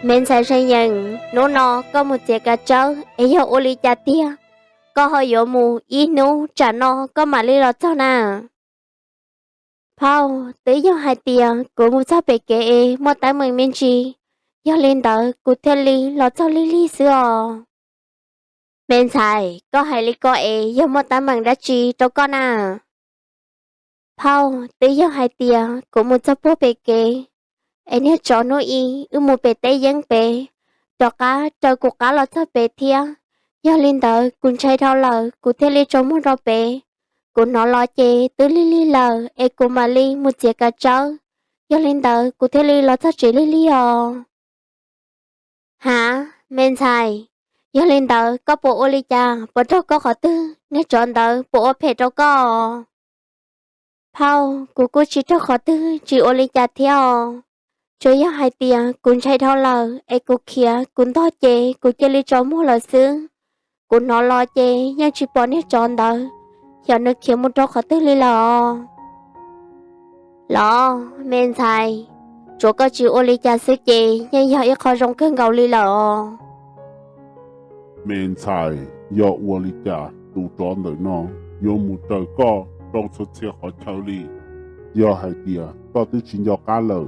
Mình sẽ xây dựng nó có một chiếc cá trâu ấy hiệu ô lý chả tia có hơi yếu mù ý nú trả nó có mà lý lọt cho nà Pao tới giờ hai tia của một sao bể kế một tay mình miên trì giờ lên đó cụ theo lý lọt cho lý lý xưa mình xài có hai lý có giờ một tay mình đã trì cho con à Pao tới giờ hai tia của một sao bố bể kế anh hết cho nó một bể tay dân bể cho cá trời của cá lọt cho bể thia giờ lên đó cùng chạy thao lờ cụ theo lý cho một rau bể cụ nó lo chê tứ li li lờ e cụ mà li một chiếc cá trâu giờ lên đó cụ theo lý lo cho chị li li hả men xài giờ lên đó có bộ ô li cha bộ đâu có khó tư nếu chọn đó bộ ô phê đâu có Pao cụ chỉ cho khó tư chỉ ô li cha theo cho giờ hai tia cùng chạy thao lờ e cụ kia cùng to chê cụ chơi li cho mua lờ xứ cụ nó lo chê nhưng chỉ bỏ nét chọn đó giờ nó kiếm một chỗ khó tư li lo men xài chỗ có chịu ô li cha sức chê nhưng giờ ít khó rong cơn gầu li Mình xài do ua lý trả tụ tròn đời nó do một trời có trong số xe khó chơi lý do hai tia có tư chính do cá lời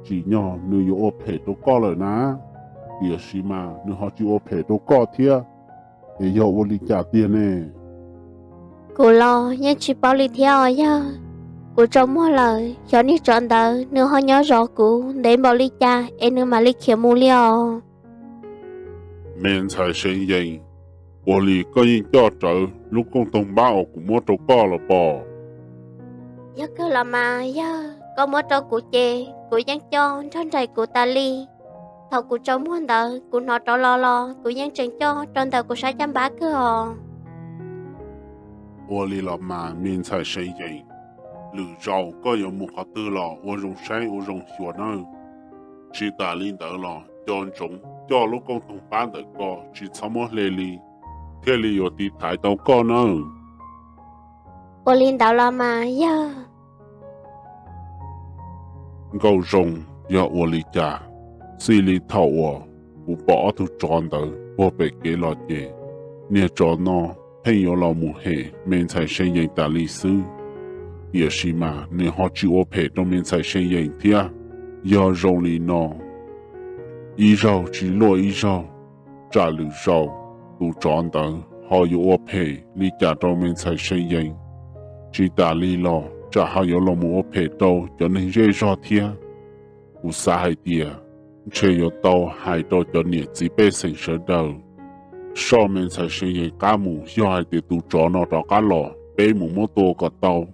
chỉ nhỏ nữ yếu ô phê tô có lời ná địa xí mà nữ họ chịu ô phê tô có thia để do ua lý trả tiền nè cụ lo nhưng chỉ bảo li theo giờ cụ trong mua lời cho ní chọn đó nếu họ nhớ rõ cụ để bảo li cha em nếu mà li kiếm mua liao Mình xài sinh dành ua lý có nhìn cho trở lúc công tông bảo cũng mua tô có là bỏ giờ cứ là mà giờ có mua cho cụ chê cụ vẫn cho trên trời cụ ta li thầu cụ trong mua đó cụ nó cho lo cụ vẫn chẳng cho trên đầu cụ 630 cơ ua lý là mà mình xài sinh dành lử rau có yếu một khó tư lò ua rung sáng ua rung xua nơ chỉ ta linh đỡ lò chọn chúng cho lúc công tông bán đỡ có chỉ sao mua lê lý thế lý yếu tí thái tàu có nơ ô linh đạo là mà giờ gầu rồng do ua lý trả xì lý thảo ua u bỏ thu tròn đỡ vô bể kế lò chê nè tròn nó hay yếu lò mù hệ mình xài sinh dành ta lý sư địa xì mà nè họ chịu ô phê trong mình xài sinh dành thia do rồng lý nó ý rau chỉ lùa ý rau trả lử rau tu tròn đỡ họ yếu ô phê lý trả trong mình xài sinh dành chỉ ta lý lò trả họ yếu lò mù ô phê đâu cho nên dễ rau thia u sa hai tia chơi yếu đâu hai đâu cho nhiệt chỉ bê sinh sở đầu sau mình xài sinh dành cá mù do hai tia tu tròn nó đó cá lò bê mù mô tô có tàu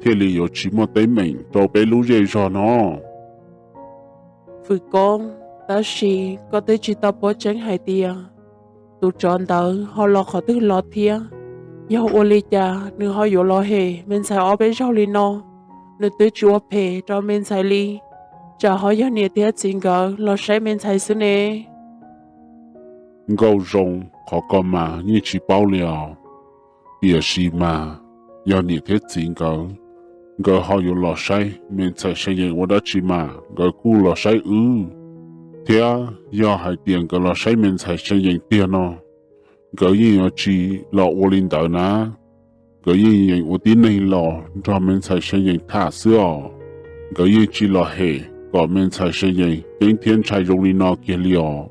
thế lý yếu chỉ mô tế mình đâu bê lũ dễ rau nó Phụ con, ta sĩ có tới chỉ tao bố tránh hai tia. Tụ tròn đỡ, họ lo khó tư lo thia. Yêu ô lì cha, nữ họ yếu lo hề, mình xài ó bế rau lì nó. Nữ tư chúa phê, cho mình xài lì. Chả họ yếu nhiệt tiết chính gỡ, lo xài mình xài sư nè. gầu rồng khó có mà như chỉ bao liao địa xì mà do nhiệt thế chính gỡ họ yếu lò say mình xài xây dựng của đó chỉ mà gỡ cu lò say thế do hai tiền gỡ lò say mình xài xây dựng tiền nó gỡ như nó chỉ lò ô linh đỡ ná gỡ như những ô tín này lò cho mình xài xây dựng thả sữa gỡ như chỉ lò hệ có mình xài xây dựng đến thiên trai rong linh nó kia liao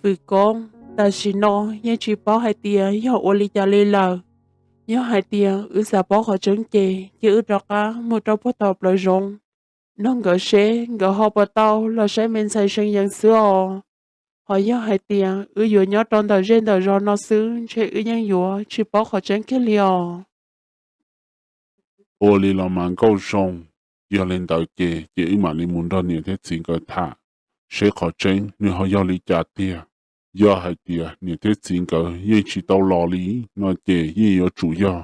Phụ con, ta sĩ nó, nhưng chỉ bảo hai tia, yêu ô lì cha lì lờ. Yêu hai tia, giả bảo họ trấn chê, chứ rõ cá, một trâu bó tàu lời rộng. Nó ngỡ xế, ngỡ họ bó tàu, lo xế mình xài sân dân xưa. Họ yêu hai tia, dụ nhớ trong đời riêng đời rồi nó xứ, chứ nhân dụ, chỉ bảo họ trấn cái liò. ô lì là mang câu sông giờ lên đầu kề chỉ mà đi muốn ra nhiều thế chính cái thả sẽ khó tránh nếu họ giao lý trả tiền do hai tiền nhiều thế chính cái yên chỉ tàu lò lý nó kề yên có chủ yếu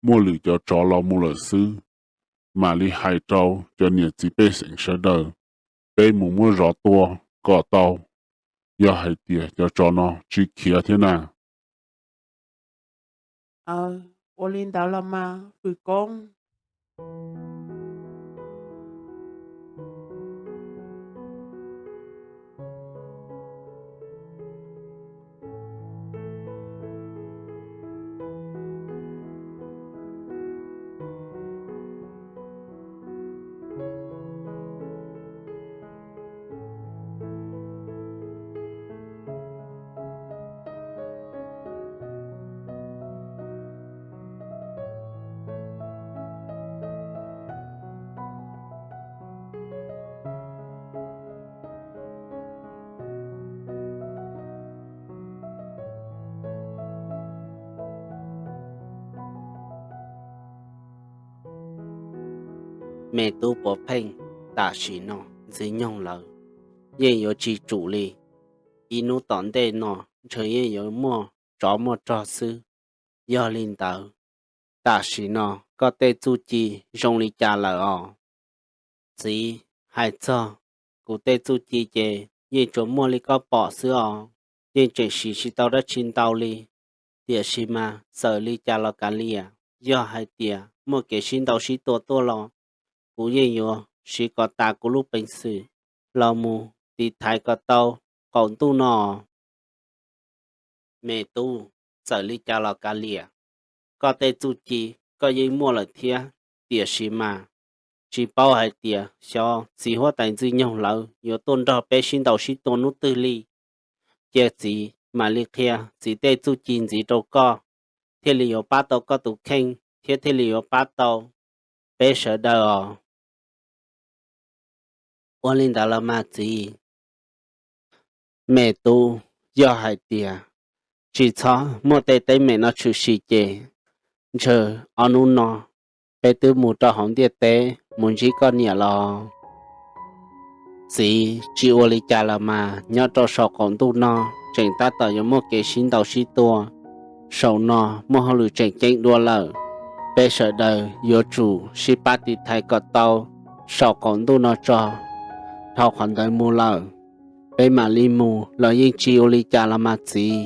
mua lử cho chó lò mua lử sư mà lý hai trâu cho nhiều chỉ bê sinh sở đời bê mua rõ tua cỏ tàu do hai tiền cho chó nó chỉ kia thế nào Ô linh đạo là mà, phụ con. mẹ tu bỏ phèn ta chỉ nó dưới nhông lờ yên yếu chỉ chủ li inu tòn đê nó chơi yên yếu mua trò sư do linh tờ ta chỉ nó có tê tu chi rong li cha lờ chỉ hai cho cụ tê tu chi chê yên chỗ mua li có bỏ sư yên chuyện chỉ tao đã chín tao li tiệt xí mà sợ li cha lo cả li do hai tiệt mua cái xin tao xí tua lo cụ yên yếu xí có ta cụ lúc bình sự lo mu thì thái có tao còn tu nọ mẹ tu sợ li cha lo cả li có tê tu chi có yên mua là thiệt tiệt xí mà chỉ bao hai tiệt cho chỉ hoa tài dư nhau lâu yếu tôn đó bé xin tao xí tôn nút tư li chế gì mà li kia chỉ tê tu chín gì đâu có thế li yếu bắt đầu có tụ khen thế li yếu bắt đầu bé sợ đâu ôn linh đã làm mà gì mẹ tu do hai tia chỉ cho mua tê tê mẹ nó chịu xì chê chờ anh u nó bé tu mua cho hỏng tiệt tê muốn chỉ con nhỉ lo chỉ ôn linh cha là mà nhớ cho sọ con tu nó chẳng ta tao giống một cái xin đầu xí tua sầu nó mua họ lựa chọn đua lợ bé sợ đời yếu chủ si ba thì thay có tao sầu còn tu nó cho thao khoản đời mua lợ bé mà li mù lợi yên chi ô li cha là mà gì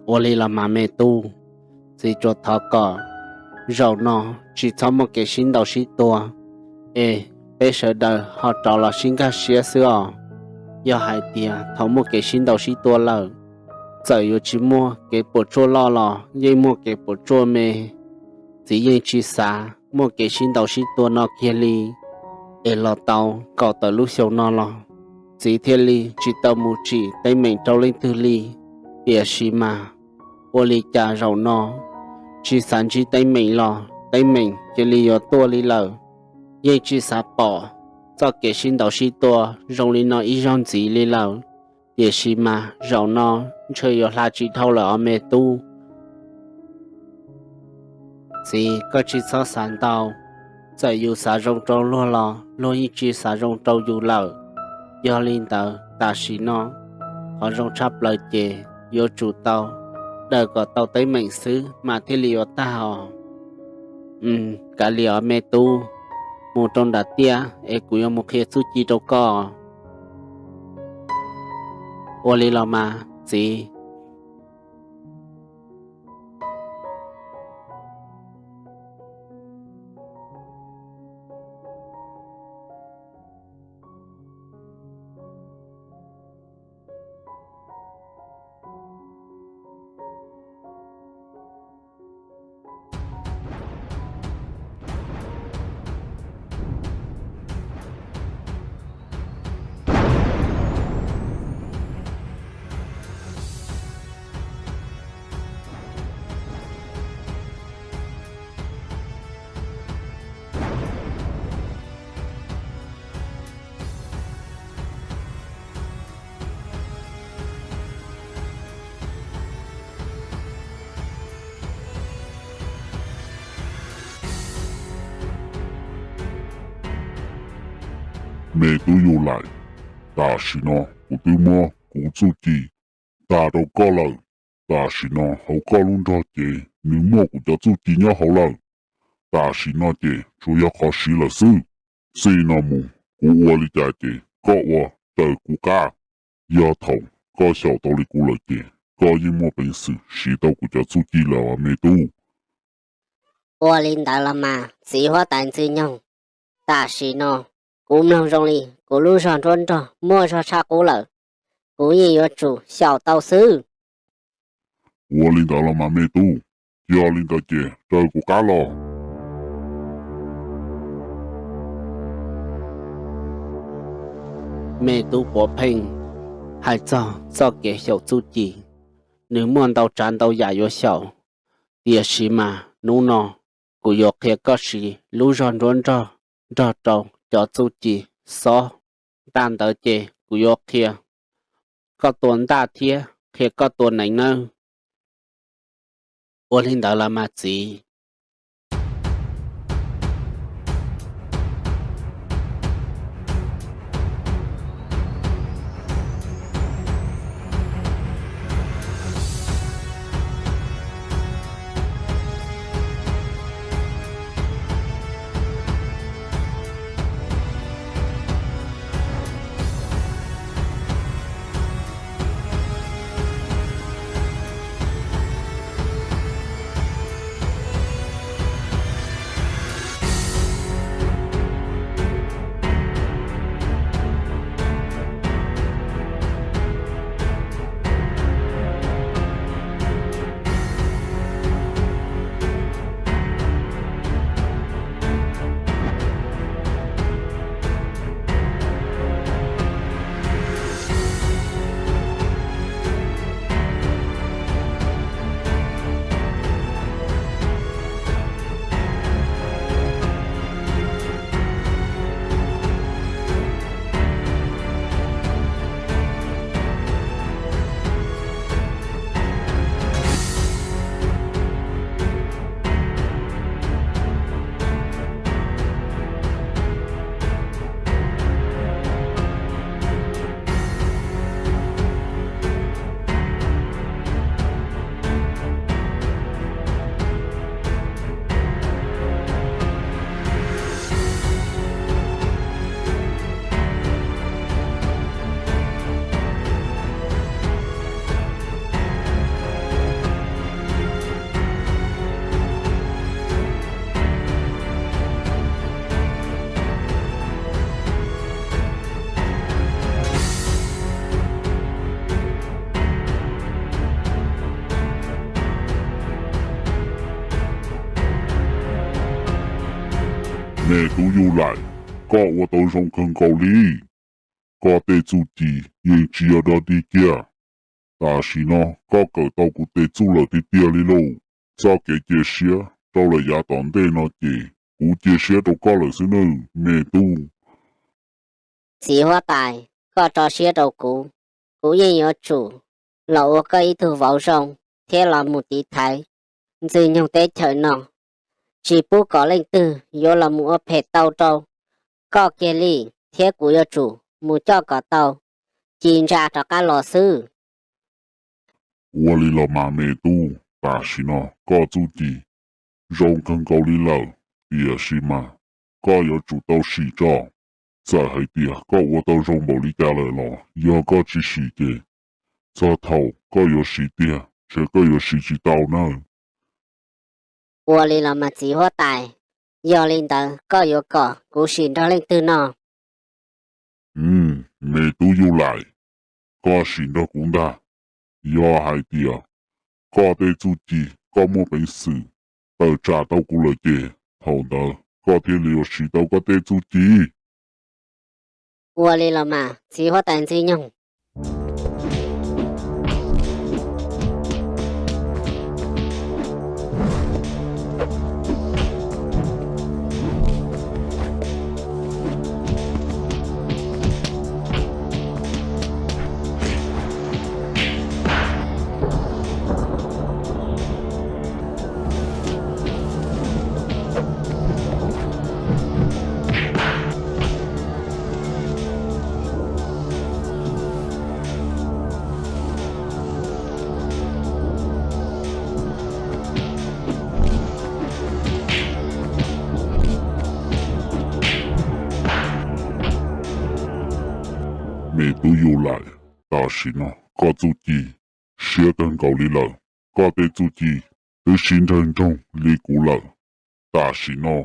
ô li là mà mẹ tu chỉ cho thọ cỏ rầu nó chỉ cho một cái xin đầu xí tua bé sợ đời họ trò là xin cả xía xưa do hai tia thấu một cái xin đầu xí tua lợ giờ yếu chỉ mua cái bộ chua lo dây mua cái bộ chua mê chỉ dây chi xa mua cái xin đầu xí tua nó kia li lo tàu cậu tới lúc xấu nó lo chỉ thiên li chỉ tàu mù chỉ tay mình trâu lên tư li bìa xí mà ô li cha rầu nó chỉ sản chỉ tay mình lo tay mình chỉ li yếu tua li lợ dây chi xa bỏ cho cái xin đầu xí tua rong li nó ý rong gì li lợ địa xí mà rau nó chơi yếu là chỉ thâu là mẹ tu chỉ có chỉ số sản tàu giờ yếu xả rong trâu lo lo ý chỉ xả rong trâu yếu lợ do linh tờ ta xí nó họ rong chắp lời chê yếu chủ tàu đời có tàu tới mệnh xứ mà thế liều ta họ cả liều mẹ tu một trong đã tia của yếu một khi su chi đâu có ô li lo mà gì mẹ tu yêu lại ta chỉ nó cụ tư mua cụ chu chi ta đâu có lời ta chỉ nó hậu có luôn cho chị nếu mua cụ cho chu chi nhớ hậu lời ta chỉ nó chị chủ yếu khó xí là sư xí nó mù cụ ua li cha chị có ua tờ cụ ca do thầu có小道理cụ lời chị có yên mua bệnh sự xí đâu cụ cho chu chi là mẹ tu我领导了嘛，计划单子用，但是呢，我们容易，我路上转着，莫说查过了，我也要做小导师。我领导了嘛没读，要领导姐照顾家了。mẹ tu bỏ phèn hai cho cái hiểu tu gì nếu muốn tàu tràn tàu giả yếu xảo địa sĩ mà nô nọ của yếu kia có sĩ lũ ròn rôn cho trâu cho tu gì so đàn tờ chê của yếu kia có tuần đa thiê kia có tuần này nữa ôn hình đó là mà gì mẹ tú yêu lại, có của tao rong khăn cầu lý, có tê chú chỉ, yên chỉ ở đó đi kia, ta xí nó, có cỡ tao của tê chú là đi tia lý lô, sao kể chia sẻ, tao là giá tòn tê nó chỉ, cú chia sẻ tao có là xí nữa, mẹ tú. Chỉ hoa tài, có trò xía đầu cú yên nhớ chủ, lẩu có ý thư vào rồng, thế là một tí thái, dư nhung tế trời nọ. Chỉ bố có lên từ, yếu là mua phê tàu trâu, có kia lý, thế cú yêu chủ, mua cho có tàu, chín ra cho cả lò sư. Ua lý là mà mẹ tú, ta xí nó, có chú chỉ, rong khăn cầu lý lợ, tìa xí mà, có yếu chủ tao xí cho.在海地啊，个我到容某里家来了，要个去洗的，这头个有洗的，这个有洗知道呢。我哩了嘛只花tài, yếu lên tờ, có yếu cỏ, cú xin ra lên từ nọ. mẹ tú yêu lại, có xin đó cũng đã,要海地啊，个得注意，个没本事，到查到过来的，头的，个天里有洗到个得注意。我哩了嘛只花tài dư nhung. mẹ tú yêu lại, ta xin nó, có chú ý, sẽ cần cầu lý lợ, có thể chú ý, để xin thân trong lý cú lợ, ta xin nó,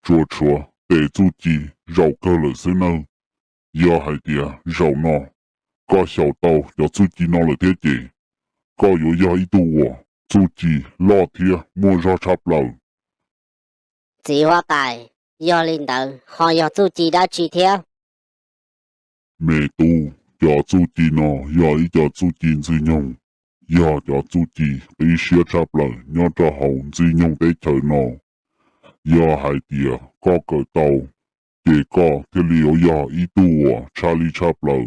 chúa, để chú ý, rau cơ lợ sẽ nơ, yêu hai tìa, rau nó, có hiểu tàu, yêu chú ý nó là thế gì, có yêu ý tù wo, chú ý, lo thịa, mua ra chạp lợ. Chỉ hoa tài, yếu lên tờ, họ yếu chú chỉ đã chỉ theo. mẹ tú, giờ chú ý nó, giờ ý giờ chú ý dư nhung, giờ chú ý, ý xế chạp lợ, nhớ cho hậu dư nhung để chờ nó. Giờ hai tìa, có cỡ tàu, kể có thế liều giờ ý tù wo, cha lý chạp lợ,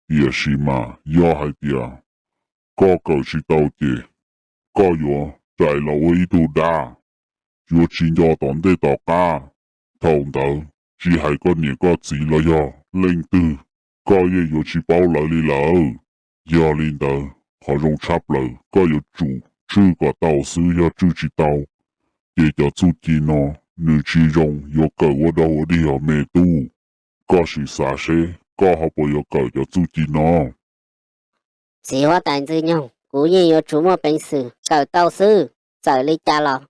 tìa xì mà, giờ hai tìa, có cỡ xì tàu kì, có yếu, tại là ý tù đa, yếu chín giờ tòn để tỏ ca, thông tớ, chỉ hai con nhẹ có chỉ là giờ, lên tư. Có ye yếu chỉ bảo lợi lý lợ, giờ lên tờ, họ rong chạp lợ, có yếu chủ, chứ có tàu sư yếu chứ chỉ tàu, để cho chú kỳ nó, nữ chỉ rong yếu cờ ở đâu đi ở mẹ tu, có sự xa xế, có họ bộ yếu cờ cho chú kỳ nó. Chỉ hoa tài dư nhung, cú yên yếu chủ một bệnh sử, cờ tàu sư, giờ lý cha lọ,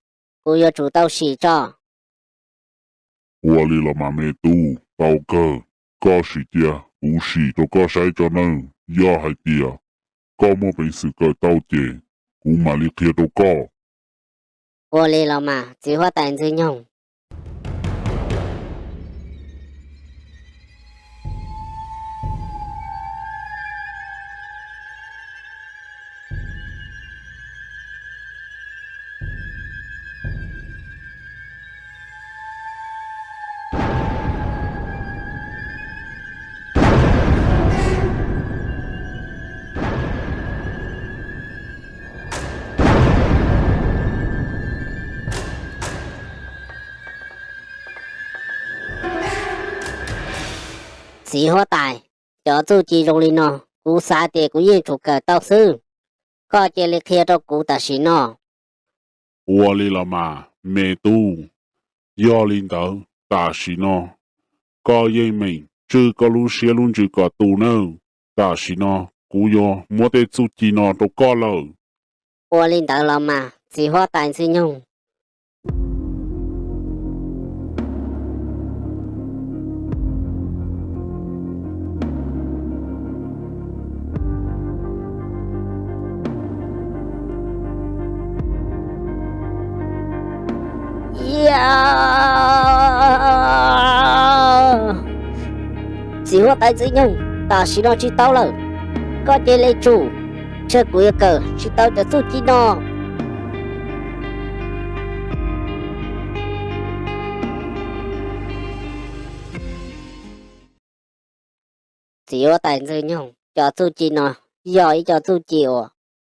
cú yếu chủ tàu xì cho. Ua lý là mà mẹ tu, tàu cờ, có sự tia, cú xì cho có sai cho nó, giờ hai tia, có một bệnh sự cờ tàu chê, cú mà lý kia đâu có. Ua lý là mà chỉ hoa tài dư nhung. Chỉ hoa tài, cho chú chỉ rong lên nó, cú xa tìa cú yên chủ cờ tàu sư. Có chế lý kia cho cú ta xí nó. Ua lý là mà, mẹ tu, giờ lên tờ, ta xí nó, có ye mình, chứ có lưu xế luôn chứ có tù nơ, ta xí nó, cú yo, mua tê chú chỉ nó đâu có lờ. Ua lên tờ là mà, chỉ hoa tài dư nhung. tại dư nhung ta xí nó chỉ tao lờ có chơi lê chủ chơi của cờ chỉ tao cho tu chi nó chỉ có tại dư nhung cho tu chi nó giỏi cho tu chi ở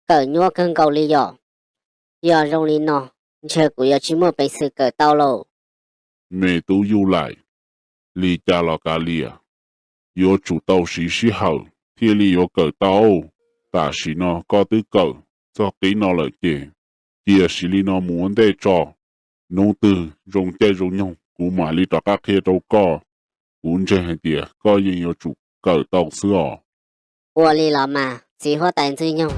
cờ nhua cơn cầu lý giỏi giờ rong lý nó chơi của chỉ mua bị sự cờ tao lờ mẹ tú yêu lại lý cha là cả lìa yo chủ tàu xí hậu thiên lý yo cờ tàu ta xí nó có tư cờ cho tí nó lợi chê kia xí lý nó muốn để cho nông tư rong chơi rong nhung cú mà lý cho các kia đâu có cuốn chơi hay tiệt có yên yo chủ cờ tàu xưa我哩老妈只好带最用。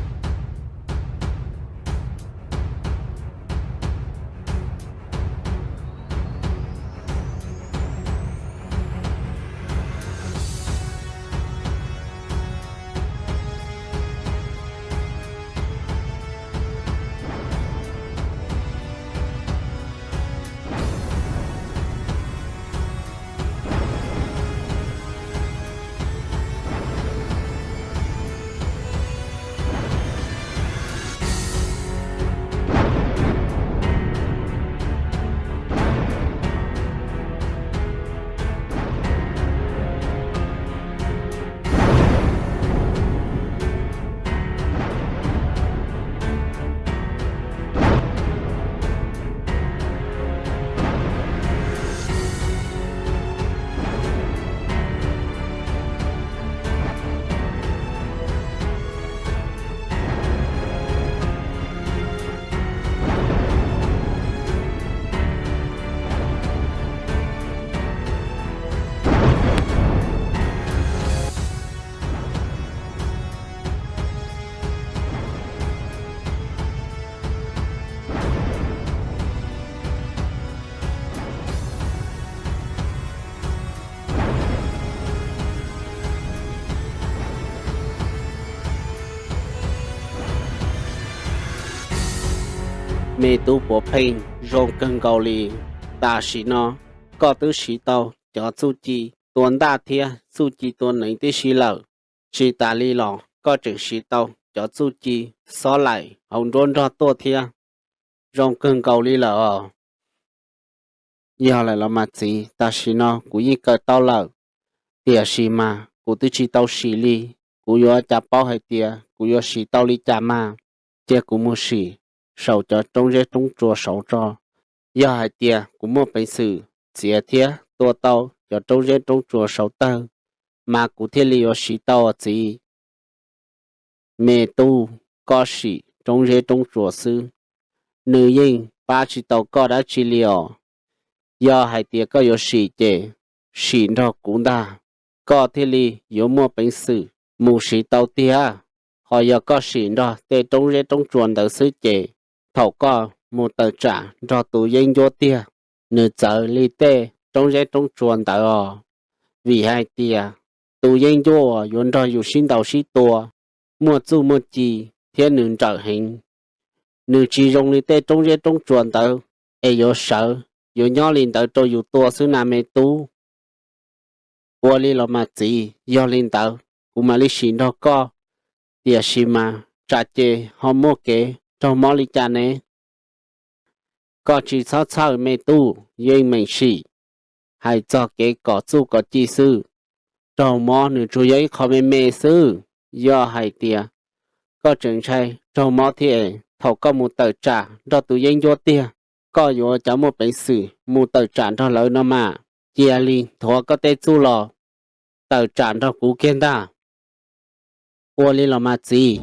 mẹ tu bộ phim rong cân cầu lì ta xí nó có tư xí tàu cho su chi tuần đa thia su chi tuần nấy tư xí lợ xí ta lì lọ có chừng xí tàu cho su chi xóa lại hồng rôn ra tô thia rong cân cầu lì lợ giờ lại là mặt gì ta xí nó cũng như cờ tàu lợ tiệt xí mà cũng tư chi tàu xí lì cũng yo chả bao hay tiệt cũng yo xí tàu lì chả mà tiệt cũng mua xí sầu cho trong rễ trong chùa sầu cho giờ hai tia cũng một bệnh sự chia thiệt tua tàu cho trong rễ trong chùa sầu tơ mà cụ thể li ở sĩ tàu ở gì mẹ tu có sĩ trong rễ trong chùa sư nữ yên ba chỉ tàu có đã chỉ liều giờ hai tia có ở sĩ chế sĩ đó cũng đã có thể li ở một bệnh sự mù sĩ tàu tia họ giờ có sĩ đó để trong rễ trong chùa đầu sư chế thầu có một tờ trả cho tụ dân vô tia nữ trợ ly tê trong rẽ trong chuồn tờ vì hai tia tụ dân vô yun cho dù xin đầu sĩ tua một chú một chi thiên nữ trợ hình nữ chỉ dùng ly tê trong rẽ trong chuồn tờ e yo sợ yo nhỏ linh tờ cho dù tua sư nam mê tu qua li lo mà gì yo linh tờ cũng mà li xin đó có tia xì mà trả chê họ mua kế trong mỏ lý cha nè có chỉ sao sao mẹ tu yên mình sĩ hay cho cái có chú có chi sư trong mỏ nữ chú ấy khó mẹ sư do hay tiệt có trường trai trong mỏ thì thầu có một tờ trả cho tụi yên vô tiệt có vô cháu một bệnh sử một tờ trả cho lợi nó mà chia li thua có tê chú lò tờ trả cho cú kiên ta ô li là mà gì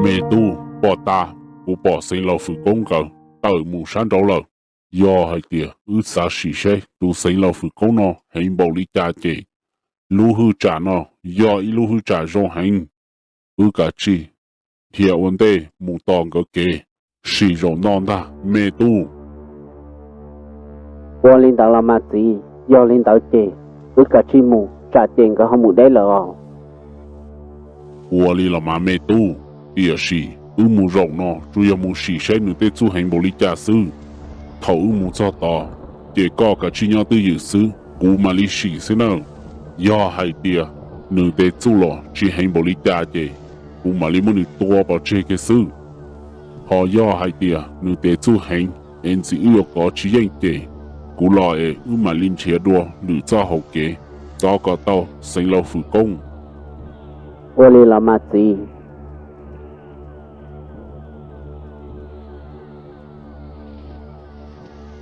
mẹ tu bỏ ta cú bỏ sinh lao phụ công cờ tới mù sáng đâu lờ do hai tia ư sa xì xe tu sinh lao phụ công nó hành bảo lý cha chê lu hư trả nó do ý lu hư trả rong hành ư cả chi thiệu vấn đề mù tòng cái kê xì rong non ta mẹ tu 我领导了嘛子，要领导姐，我个去母，咋见个好母得了哦。我哩老妈没读，也是，母肉呢，主要母是谁能得做很不理解事，头母做到，结果个只要都有事，古嘛哩是是呢，要还的，能得做了，只很不理解的，古嘛哩么能多把这个事，好要还的，能得做很，因此有个只样的。古來嘅烏馬連車多，驢揸好嘅，找個到成老父公。我哩老媽子。